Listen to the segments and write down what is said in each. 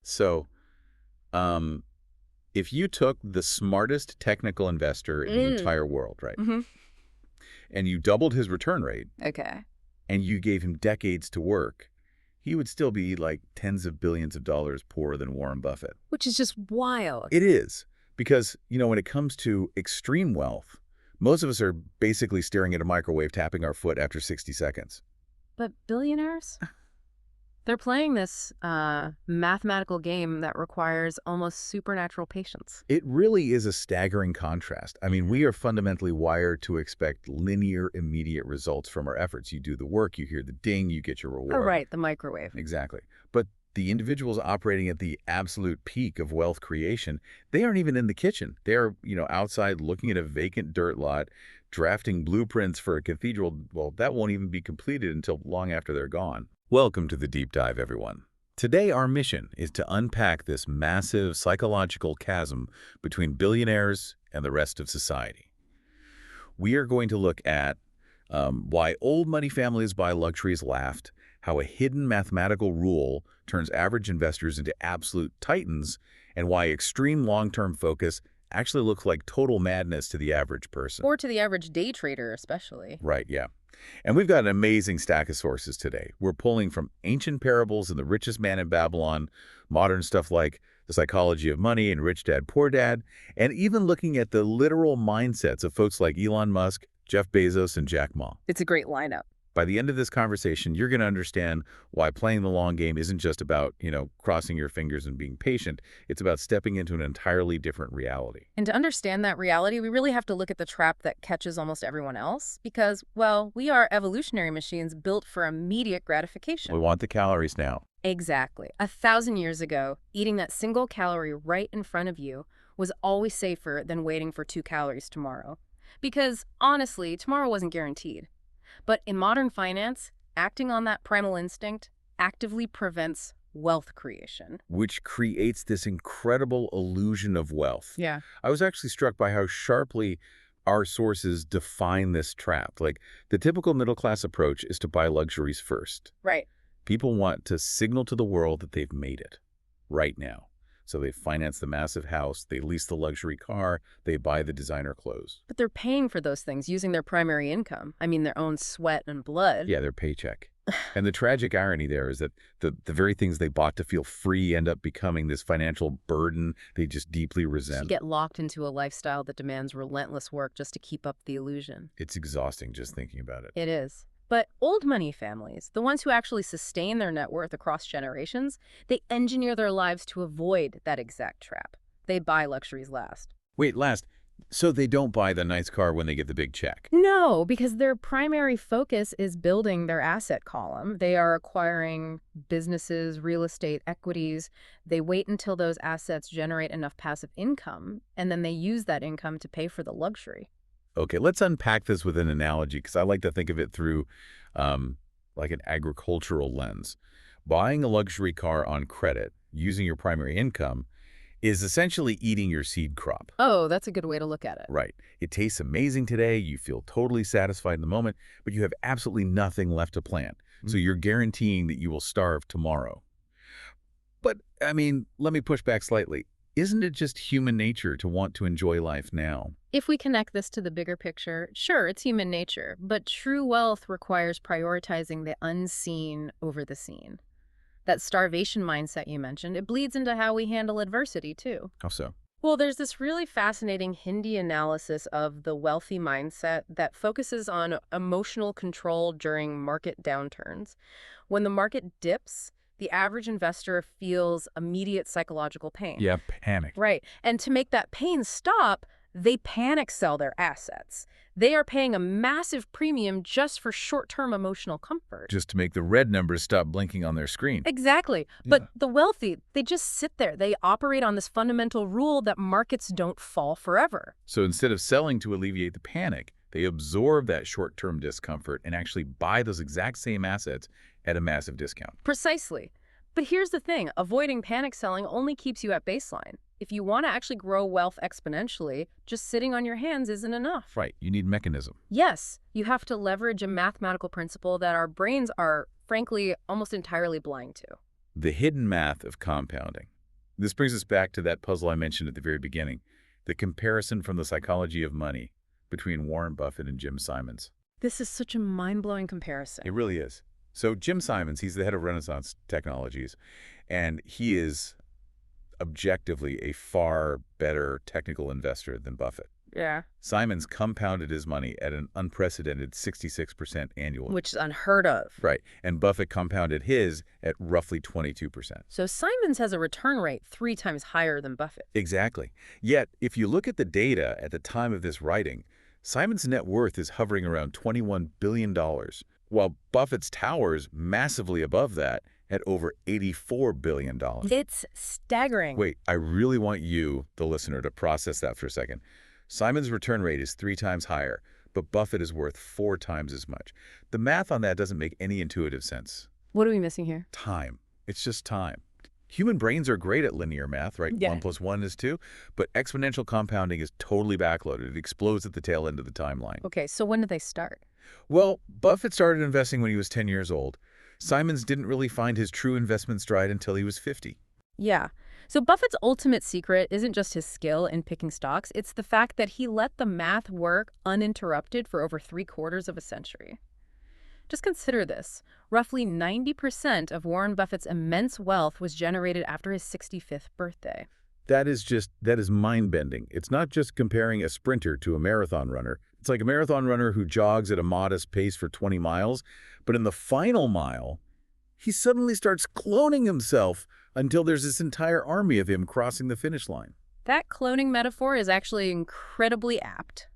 So, um, if you took the smartest technical investor in the entire world, right, Mm-hmm. and you doubled his return rate, Okay. and you gave him decades to work, he would still be like tens of billions of dollars poorer than Warren Buffett. Which is just wild. It is, because, when it comes to extreme wealth, most of us are basically staring at a microwave tapping our foot after 60 seconds. But billionaires? They're playing this mathematical game that requires almost supernatural patience. It really is a staggering contrast. I mean, we are fundamentally wired to expect linear, immediate results from our efforts. You do the work, you hear the ding, you get your reward. Oh, right, the microwave. Exactly. But the individuals operating at the absolute peak of wealth creation, they aren't even in the kitchen. They're, outside looking at a vacant dirt lot, drafting blueprints for a cathedral. Well, that won't even be completed until long after they're gone. Welcome to the Deep Dive, everyone. Today, our mission is to unpack this massive psychological chasm between billionaires and the rest of society. We are going to look at why old money families buy luxuries laughed, how a hidden mathematical rule turns average investors into absolute titans, and why extreme long-term focus actually looks like total madness to the average person. Or to the average day trader, especially. Right, yeah. And we've got an amazing stack of sources today. We're pulling from ancient parables and The Richest Man in Babylon, modern stuff like The Psychology of Money and Rich Dad, Poor Dad, and even looking at the literal mindsets of folks like Elon Musk, Jeff Bezos, and Jack Ma. It's a great lineup. By the end of this conversation, you're going to understand why playing the long game isn't just about, crossing your fingers and being patient. It's about stepping into an entirely different reality. And to understand that reality, we really have to look at the trap that catches almost everyone else because, well, we are evolutionary machines built for immediate gratification. We want the calories now. Exactly. 1,000 years ago, eating that single calorie right in front of you was always safer than waiting for 2 calories tomorrow. Because, honestly, tomorrow wasn't guaranteed. But in modern finance, acting on that primal instinct actively prevents wealth creation. Which creates this incredible illusion of wealth. Yeah. I was actually struck by how sharply our sources define this trap. Like, the typical middle-class approach is to buy luxuries first. Right. People want to signal to the world that they've made it right now. So they finance the massive house, they lease the luxury car, they buy the designer clothes. But they're paying for those things using their primary income. I mean, their own sweat and blood. Yeah, their paycheck. And the tragic irony there is that the very things they bought to feel free end up becoming this financial burden they just deeply resent. You get locked into a lifestyle that demands relentless work just to keep up the illusion. It's exhausting just thinking about it. It is. But old money families, the ones who actually sustain their net worth across generations, they engineer their lives to avoid that exact trap. They buy luxuries last. Wait, last. So they don't buy the nice car when they get the big check? No, because their primary focus is building their asset column. They are acquiring businesses, real estate, equities. They wait until those assets generate enough passive income, and then they use that income to pay for the luxury. Okay, let's unpack this with an analogy, because I like to think of it through like an agricultural lens. Buying a luxury car on credit, using your primary income, is essentially eating your seed crop. Oh, that's a good way to look at it. Right. It tastes amazing today, you feel totally satisfied in the moment, but you have absolutely nothing left to plant. So you're guaranteeing that you will starve tomorrow. But, I mean, let me push back slightly. Isn't it just human nature to want to enjoy life now? If we connect this to the bigger picture, sure, it's human nature, but true wealth requires prioritizing the unseen over the seen. That starvation mindset you mentioned, it bleeds into how we handle adversity, too. How so? Well, there's this really fascinating Hindi analysis of the wealthy mindset that focuses on emotional control during market downturns. When the market dips, the average investor feels immediate psychological pain. Yeah, panic. Right. And to make that pain stop, they panic sell their assets. They are paying a massive premium just for short-term emotional comfort. Just to make the red numbers stop blinking on their screen. Exactly. Yeah. But the wealthy, they just sit there. They operate on this fundamental rule that markets don't fall forever. So instead of selling to alleviate the panic, they absorb that short-term discomfort and actually buy those exact same assets at a massive discount. Precisely. But here's the thing. Avoiding panic selling only keeps you at baseline. If you want to actually grow wealth exponentially, just sitting on your hands isn't enough. Right. You need mechanism. Yes, you have to leverage a mathematical principle that our brains are, frankly, almost entirely blind to. The hidden math of compounding. This brings us back to that puzzle I mentioned at the very beginning, the comparison from the psychology of money between Warren Buffett and Jim Simons. This is such a mind-blowing It comparison. really is. So Jim Simons, he's the head of Renaissance Technologies, and he is objectively a far better technical investor than Buffett. Yeah. Simons compounded his money at an unprecedented 66% annually. Which is unheard of. Right. And Buffett compounded his at roughly 22%. So Simons has a return rate 3 times higher than Buffett. Exactly. Yet, if you look at the data at the time of this writing, Simon's net worth is hovering around $21 billion, while Buffett's towers massively above that at over $84 billion. It's staggering. Wait, I really want you, the listener, to process that for a second. Simon's return rate is 3 times higher, but Buffett is worth 4 times as much. The math on that doesn't make any intuitive sense. What are we missing here? Time. It's just time. Human brains are great at linear math, right? Yeah. 1 plus 1 is 2. But exponential compounding is totally backloaded. It explodes at the tail end of the timeline. Okay, so when did they start? Well, Buffett started investing when he was 10 years old. Simons didn't really find his true investment stride until he was 50. Yeah. So Buffett's ultimate secret isn't just his skill in picking stocks, it's the fact that he let the math work uninterrupted for over 3/4 of a century. Just consider this. Roughly 90% of Warren Buffett's immense wealth was generated after his 65th birthday. That is mind-bending. It's not just comparing a sprinter to a marathon runner. It's like a marathon runner who jogs at a modest pace for 20 miles, but in the final mile, he suddenly starts cloning himself until there's this entire army of him crossing the finish line. That cloning metaphor is actually incredibly apt,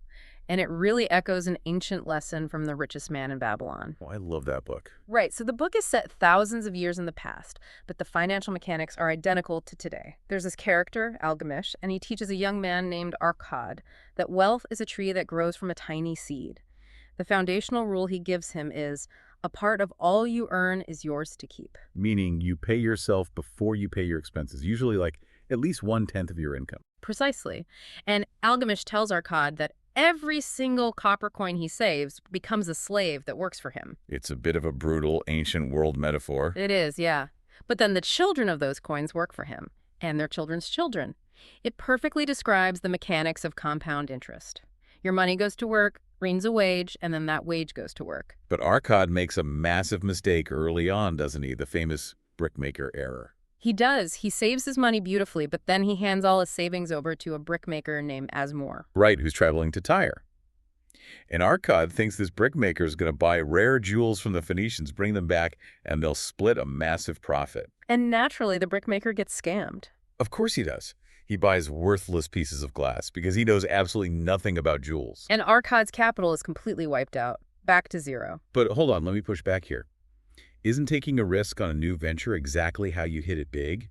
and it really echoes an ancient lesson from The Richest Man in Babylon. Oh, I love that book. Right, so the book is set thousands of years in the past, but the financial mechanics are identical to today. There's this character, Algamish, and he teaches a young man named Arkad that wealth is a tree that grows from a tiny seed. The foundational rule he gives him is, a part of all you earn is yours to keep. Meaning you pay yourself before you pay your expenses, usually like at least 1/10 of your income. Precisely. And Algamish tells Arkad that every single copper coin he saves becomes a slave that works for him. It's a bit of a brutal ancient world metaphor. It is, yeah. But then the children of those coins work for him, and their children's children. It perfectly describes the mechanics of compound interest. Your money goes to work, earns a wage, and then that wage goes to work. But Arkad makes a massive mistake early on, doesn't he? The famous brickmaker error. He does. He saves his money beautifully, but then he hands all his savings over to a brickmaker named Asmore. Right, who's traveling to Tyre. And Arkad thinks this brickmaker is going to buy rare jewels from the Phoenicians, bring them back, and they'll split a massive profit. And naturally, the brickmaker gets scammed. Of course he does. He buys worthless pieces of glass because he knows absolutely nothing about jewels. And Arkad's capital is completely wiped out, back to zero. But hold on, let me push back here. Isn't taking a risk on a new venture exactly how you hit it big?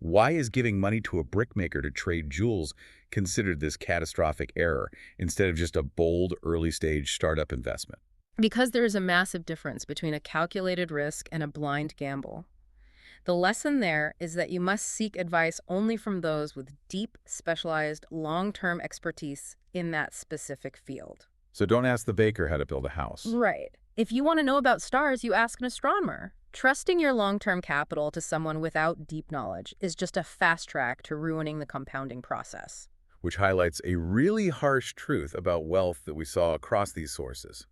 Why is giving money to a brickmaker to trade jewels considered this catastrophic error instead of just a bold early-stage startup investment? Because there is a massive difference between a calculated risk and a blind gamble. The lesson there is that you must seek advice only from those with deep, specialized, long-term expertise in that specific field. So don't ask the baker how to build a house. Right. If you want to know about stars, you ask an astronomer. Trusting your long-term capital to someone without deep knowledge is just a fast track to ruining the compounding process. Which highlights a really harsh truth about wealth that we saw across these sources.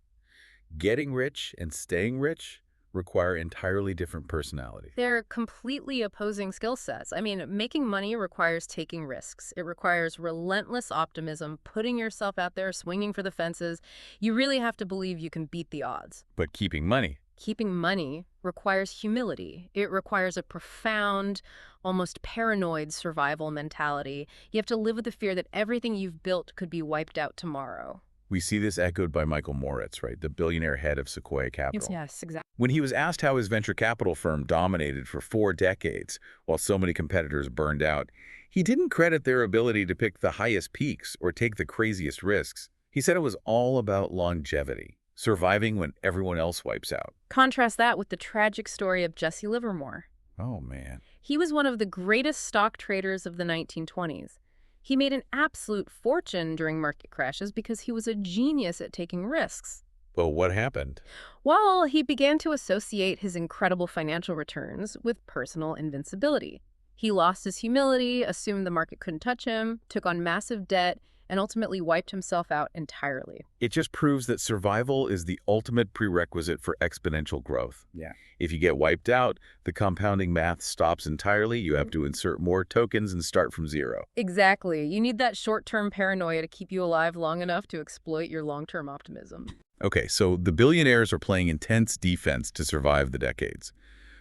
Getting rich and staying rich require entirely different personalities. They're completely opposing skill sets. I mean, making money requires taking risks. It requires relentless optimism, putting yourself out there, swinging for the fences. You really have to believe you can beat the odds. But keeping money. Keeping money requires humility. It requires a profound, almost paranoid survival mentality. You have to live with the fear that everything you've built could be wiped out tomorrow. We see this echoed by Michael Moritz, right? The billionaire head of Sequoia Capital. Yes, exactly. When he was asked how his venture capital firm dominated for 4 decades while so many competitors burned out, he didn't credit their ability to pick the highest peaks or take the craziest risks. He said it was all about longevity, surviving when everyone else wipes out. Contrast that with the tragic story of Jesse Livermore. Oh, man. He was one of the greatest stock traders of the 1920s. He made an absolute fortune during market crashes because he was a genius at taking risks. Well, what happened? Well, he began to associate his incredible financial returns with personal invincibility. He lost his humility, assumed the market couldn't touch him, took on massive debt, and ultimately wiped himself out entirely. It just proves that survival is the ultimate prerequisite for exponential growth. Yeah. If you get wiped out, the compounding math stops entirely. You have to insert more tokens and start from zero. Exactly. You need that short-term paranoia to keep you alive long enough to exploit your long-term optimism. Okay, so the billionaires are playing intense defense to survive the decades.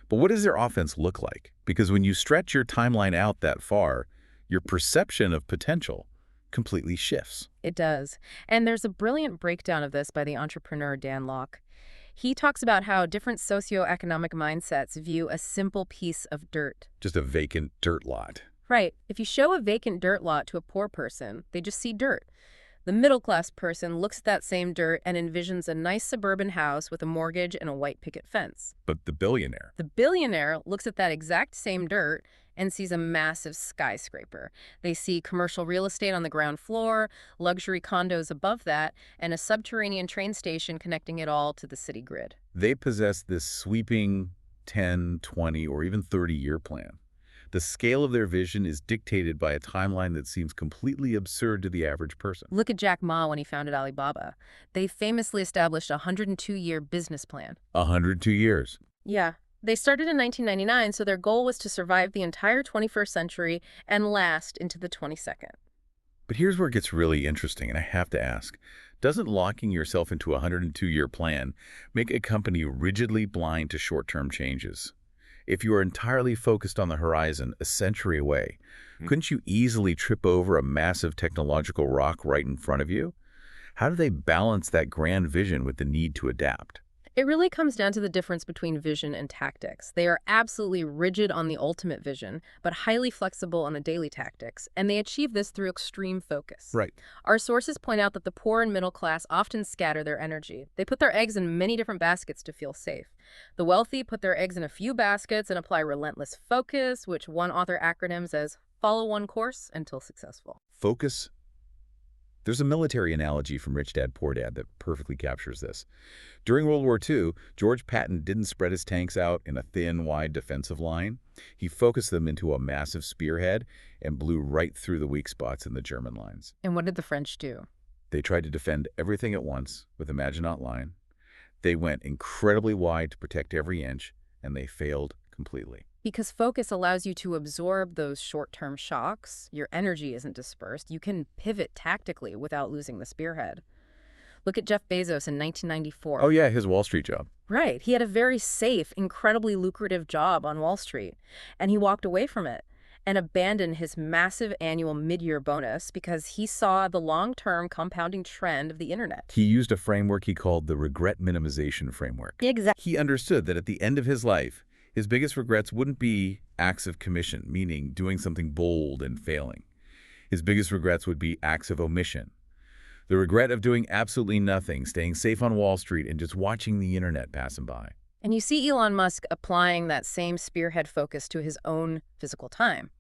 But what does their offense look like? Because when you stretch your timeline out that far, your perception of potential completely shifts. It does. And there's a brilliant breakdown of this by the entrepreneur Dan Lok. He talks about how different socioeconomic mindsets view a simple piece of dirt. Just a vacant dirt lot. Right. If you show a vacant dirt lot to a poor person, they just see dirt. The middle-class person looks at that same dirt and envisions a nice suburban house with a mortgage and a white picket fence. But the billionaire, The billionaire looks at that exact same dirt and sees a massive skyscraper. They see commercial real estate on the ground floor, luxury condos above that, and a subterranean train station connecting it all to the city grid. they possess this sweeping 10, 20, or even 30-year plan. The scale of their vision is dictated by a timeline that seems completely absurd to the average person. Look at Jack Ma when he founded Alibaba. They famously established a 102-year business plan. 102 years. Yeah. They started in 1999, so their goal was to survive the entire 21st century and last into the 22nd. But here's where it gets really interesting, and I have to ask, doesn't locking yourself into a 102-year plan make a company rigidly blind to short-term changes? If you are entirely focused on the horizon a century away, couldn't you easily trip over a massive technological rock right in front of you? How do they balance that grand vision with the need to adapt? It really comes down to the difference between vision and tactics. They are absolutely rigid on the ultimate vision, but highly flexible on the daily tactics, and they achieve this through extreme focus. Right. Our sources point out that the poor and middle class often scatter their energy. They put their eggs in many different baskets to feel safe. The wealthy put their eggs in a few baskets and apply relentless focus, which one author acronyms as follow one course until successful. Focus. There's a military analogy from Rich Dad, Poor Dad that perfectly captures this. During World War II, George Patton didn't spread his tanks out in a thin, wide defensive line. He focused them into a massive spearhead and blew right through the weak spots in the German lines. And what did the French do? They tried to defend everything at once with a Maginot Line. They went incredibly wide to protect every inch, and they failed completely. Because focus allows you to absorb those short-term shocks. Your energy isn't dispersed. You can pivot tactically without losing the spearhead. Look at Jeff Bezos in 1994. Oh yeah, his Wall Street job. Right. He had a very safe, incredibly lucrative job on Wall Street, and he walked away from it and abandoned his massive annual mid-year bonus because he saw the long-term compounding trend of the internet. He used a framework he called the regret minimization framework. Exactly. He understood that at the end of his life, his biggest regrets wouldn't be acts of commission, meaning doing something bold and failing. His biggest regrets would be acts of omission. The regret of doing absolutely nothing, staying safe on Wall Street, and just watching the internet pass him by. And you see Elon Musk applying that same spearhead focus to his own physical time.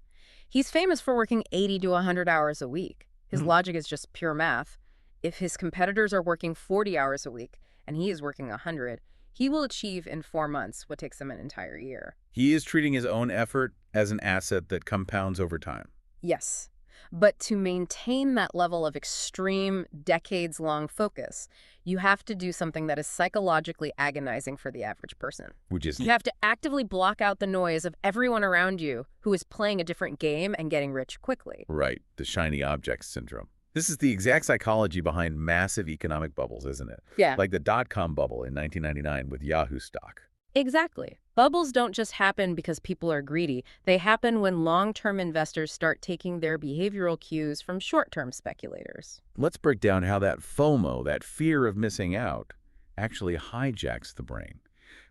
He's famous for working 80 to 100 hours a week. His logic is just pure math. If his competitors are working 40 hours a week and he is working 100, he will achieve in 4 months what takes him an entire year. He is treating his own effort as an asset that compounds over time. Yes. But to maintain that level of extreme, decades-long focus, you have to do something that is psychologically agonizing for the average person. Which is You have to actively block out the noise of everyone around you who is playing a different game and getting rich quickly. right, the shiny object syndrome. This is the exact psychology behind massive economic bubbles, isn't it? Yeah. Like the dot-com bubble in 1999 with Yahoo stock. Exactly. Bubbles don't just happen because people are greedy. They happen when long-term investors start taking their behavioral cues from short-term speculators. Let's break down how that FOMO, that fear of missing out, actually hijacks the brain.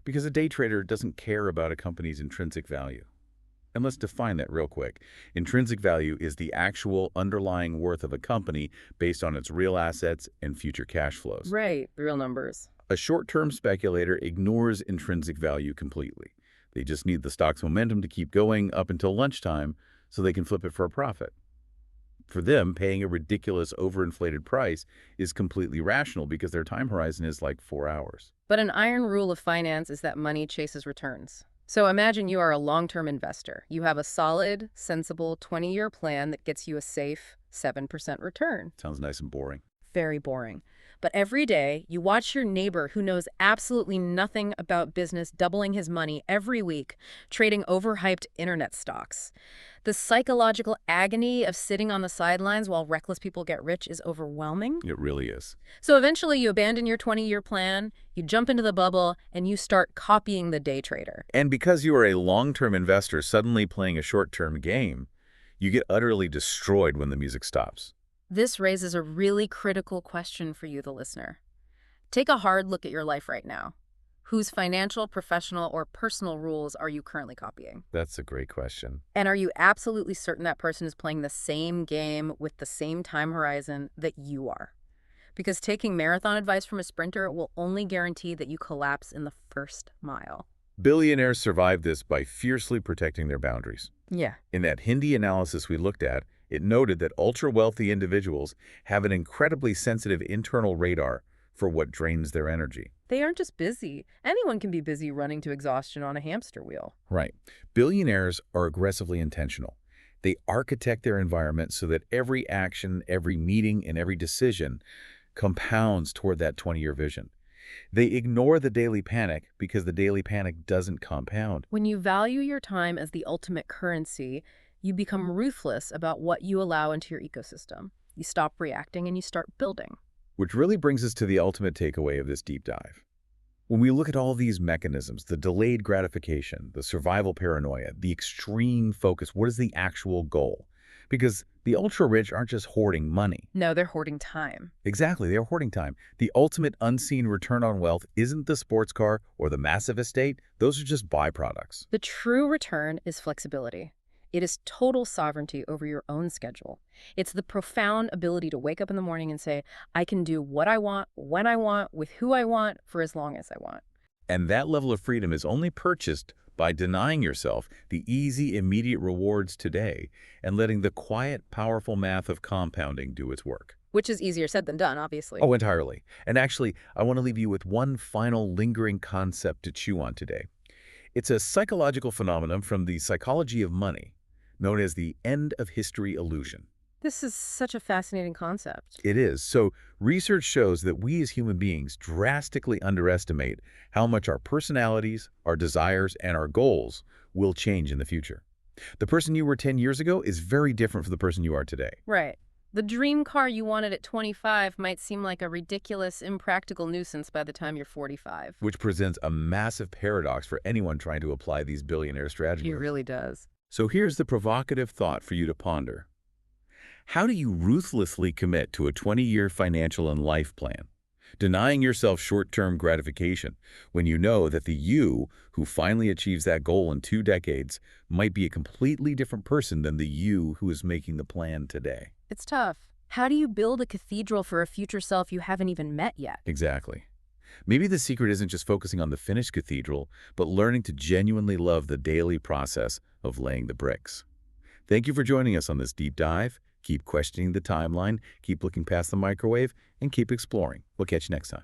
Because a day trader doesn't care about a company's intrinsic value. And let's define that real quick. Intrinsic value is the actual underlying worth of a company based on its real assets and future cash flows. Right, real numbers. A short-term speculator ignores intrinsic value completely. They just need the stock's momentum to keep going up until lunchtime so they can flip it for a profit. For them, paying a ridiculous overinflated price is completely rational because their time horizon is like 4 hours. But an iron rule of finance is that money chases returns. So imagine you are a long-term investor. You have a solid, sensible 20-year plan that gets you a safe 7% return. Sounds nice and boring. Very boring. But every day, you watch your neighbor who knows absolutely nothing about business doubling his money every week, trading overhyped internet stocks. The psychological agony of sitting on the sidelines while reckless people get rich is overwhelming. It really is. So eventually, you abandon your 20-year plan, you jump into the bubble, and you start copying the day trader. And because you are a long-term investor suddenly playing a short-term game, you get utterly destroyed when the music stops. This raises a really critical question for you, the listener. Take a hard look at your life right now. Whose financial, professional, or personal rules are you currently copying? That's a great question. And are you absolutely certain that person is playing the same game with the same time horizon that you are? Because taking marathon advice from a sprinter will only guarantee that you collapse in the first mile. Billionaires survive this by fiercely protecting their boundaries. Yeah. In that Hindi analysis we looked at, it noted that ultra-wealthy individuals have an incredibly sensitive internal radar for what drains their energy. They aren't just busy. Anyone can be busy running to exhaustion on a hamster wheel. Right. Billionaires are aggressively intentional. They architect their environment so that every action, every meeting, and every decision compounds toward that 20-year vision. They ignore the daily panic because the daily panic doesn't compound. When you value your time as the ultimate currency, you become ruthless about what you allow into your ecosystem. You stop reacting and you start building. Which really brings us to the ultimate takeaway of this deep dive. When we look at all these mechanisms, the delayed gratification, the survival paranoia, the extreme focus, what is the actual goal? Because the ultra-rich aren't just hoarding money. No, they're hoarding time. Exactly, they're hoarding time. The ultimate unseen return on wealth isn't the sports car or the massive estate. Those are just byproducts. The true return is flexibility. It is total sovereignty over your own schedule. It's the profound ability to wake up in the morning and say, I can do what I want, when I want, with who I want, for as long as I want. And that level of freedom is only purchased by denying yourself the easy, immediate rewards today and letting the quiet, powerful math of compounding do its work. Which is easier said than done, obviously. Oh, entirely. And actually, I want to leave you with one final lingering concept to chew on today. It's a psychological phenomenon from the psychology of money, known as the end of history illusion. This is such a fascinating concept. It is. So research shows that we as human beings drastically underestimate how much our personalities, our desires, and our goals will change in the future. The person you were 10 years ago is very different from the person you are today. Right. The dream car you wanted at 25 might seem like a ridiculous, impractical nuisance by the time you're 45. Which presents a massive paradox for anyone trying to apply these billionaire strategies. It really does. So here's the provocative thought for you to ponder. How do you ruthlessly commit to a 20-year financial and life plan, denying yourself short-term gratification when you know that the you who finally achieves that goal in 2 decades might be a completely different person than the you who is making the plan today? It's tough. How do you build a cathedral for a future self you haven't even met yet? Exactly. Maybe the secret isn't just focusing on the finished cathedral, but learning to genuinely love the daily process of laying the bricks. Thank you for joining us on this deep dive. Keep questioning the timeline, keep looking past the microwave, and keep exploring. We'll catch you next time.